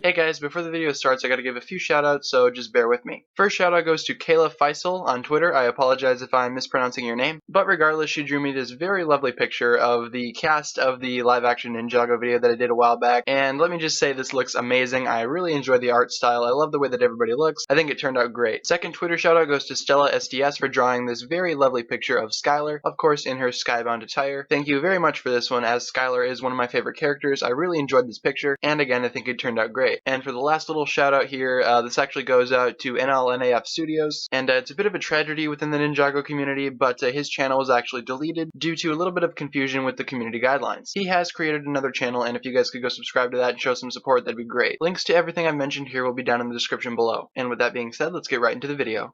Hey guys, before the video starts, I gotta give a few shoutouts, so just bear with me. First shoutout goes to Kayla Faisal on Twitter. I apologize if I'm mispronouncing your name, but regardless, she drew me this very lovely picture of the cast of the live-action Ninjago video that I did a while back, and let me just say this looks amazing. I really enjoy the art style. I love the way that everybody looks. I think it turned out great. Second Twitter shoutout goes to Stella SDS for drawing this very lovely picture of Skylar, of course in her skybound attire. Thank you very much for this one, as Skylar is one of my favorite characters. I really enjoyed this picture, and again, I think it turned out great. And for the last little shout out here, this actually goes out to NLNAF Studios, and it's a bit of a tragedy within the Ninjago community, but his channel was actually deleted due to a little bit of confusion with the community guidelines. He has created another channel, and if you guys could go subscribe to that and show some support, that'd be great. Links to everything I've mentioned here will be down in the description below. And with that being said, let's get right into the video.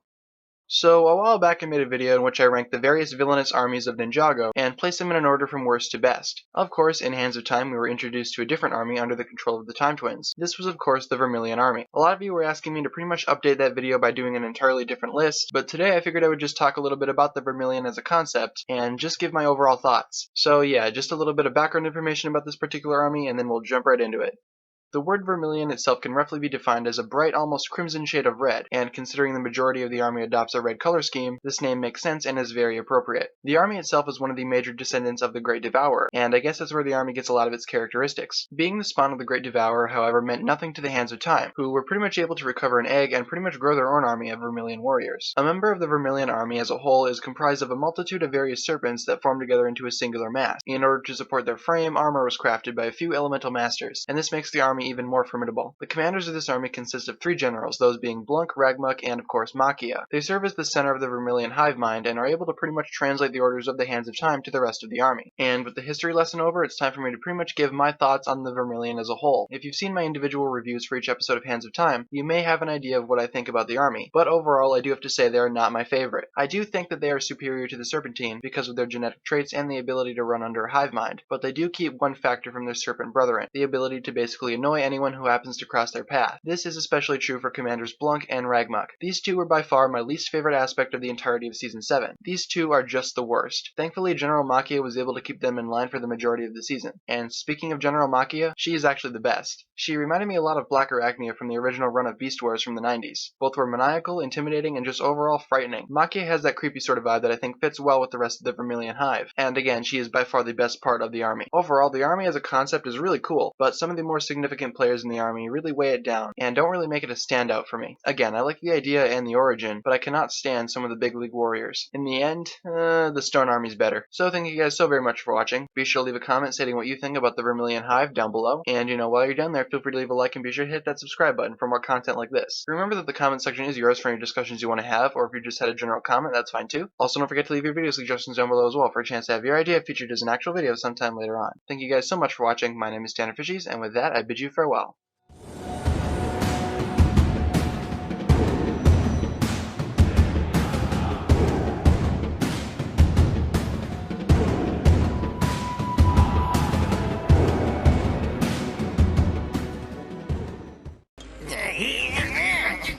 So, a while back I made a video in which I ranked the various villainous armies of Ninjago and placed them in an order from worst to best. Of course, in Hands of Time we were introduced to a different army under the control of the Time Twins. This was of course the Vermillion Army. A lot of you were asking me to pretty much update that video by doing an entirely different list, but today I figured I would just talk a little bit about the Vermillion as a concept and just give my overall thoughts. So yeah, just a little bit of background information about this particular army and then we'll jump right into it. The word vermilion itself can roughly be defined as a bright, almost crimson shade of red, and considering the majority of the army adopts a red color scheme, this name makes sense and is very appropriate. The army itself is one of the major descendants of the Great Devourer, and I guess that's where the army gets a lot of its characteristics. Being the spawn of the Great Devourer, however, meant nothing to the Hands of Time, who were pretty much able to recover an egg and pretty much grow their own army of Vermillion warriors. A member of the Vermillion army as a whole is comprised of a multitude of various serpents that form together into a singular mass. In order to support their frame, armor was crafted by a few elemental masters, and this makes the army even more formidable. The commanders of this army consist of three generals, those being Blunk, Ragmuck, and of course Makia. They serve as the center of the Vermillion hive mind and are able to pretty much translate the orders of the Hands of Time to the rest of the army. And with the history lesson over, it's time for me to pretty much give my thoughts on the Vermillion as a whole. If you've seen my individual reviews for each episode of Hands of Time, you may have an idea of what I think about the army, but overall I do have to say they are not my favorite. I do think that they are superior to the Serpentine because of their genetic traits and the ability to run under a hive mind, but they do keep one factor from their serpent brethren, the ability to basically annoy anyone who happens to cross their path. This is especially true for Commanders Blunk and Ragmuck. These two were by far my least favorite aspect of the entirety of Season 7. These two are just the worst. Thankfully, General Makia was able to keep them in line for the majority of the season. And speaking of General Makia, she is actually the best. She reminded me a lot of Black Arachnia from the original run of Beast Wars from the 90s. Both were maniacal, intimidating, and just overall frightening. Makia has that creepy sort of vibe that I think fits well with the rest of the Vermillion hive. And again, she is by far the best part of the army. Overall, the army as a concept is really cool, but some of the more significant players in the army really weigh it down and don't really make it a standout for me. Again, I like the idea and the origin, but I cannot stand some of the big league warriors. In the end, the Stone Army's better. So thank you guys so very much for watching. Be sure to leave a comment stating what you think about the Vermillion hive down below. And while you're down there, feel free to leave a like and be sure to hit that subscribe button for more content like this. Remember that the comment section is yours for any discussions you want to have, or if you just had a general comment, that's fine too. Also, don't forget to leave your video suggestions down below as well for a chance to have your idea featured as an actual video sometime later on. Thank you guys so much for watching. My name is TannerFishies, and with that, I bid you farewell.